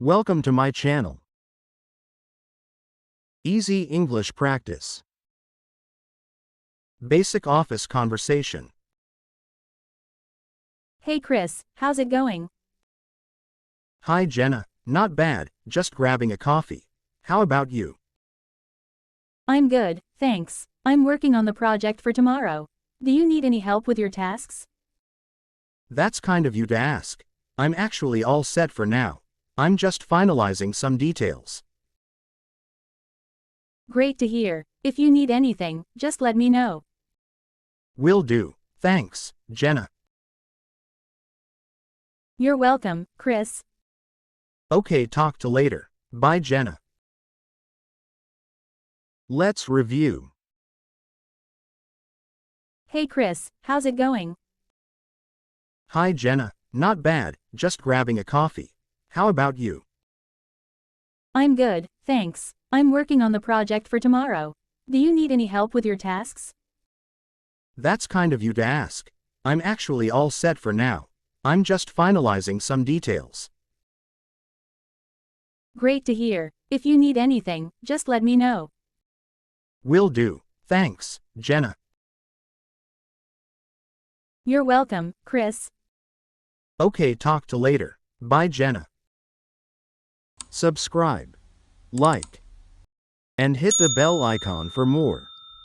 Welcome to my channel. Easy English Practice. Basic Office Conversation. Hey Chris, how's it going? Hi Jenna, not bad, just grabbing a coffee. How about you? I'm good, thanks. I'm working on the project for tomorrow. Do you need any help with your tasks? That's kind of you to ask. I'm actually all set for now. I'm just finalizing some details. Great to hear. If you need anything, just let me know. Will do. Thanks, Jenna. You're welcome, Chris. Okay, talk to later. Bye Jenna. Let's review. Hey Chris, how's it going? Hi Jenna, not bad, just grabbing a coffee. How about you? I'm good, thanks. I'm working on the project for tomorrow. Do you need any help with your tasks? That's kind of you to ask. I'm actually all set for now. I'm just finalizing some details. Great to hear. If you need anything, just let me know. Will do. Thanks, Jenna. You're welcome, Chris. Okay, talk to later. Bye Jenna. Subscribe, like, and hit the bell icon for more.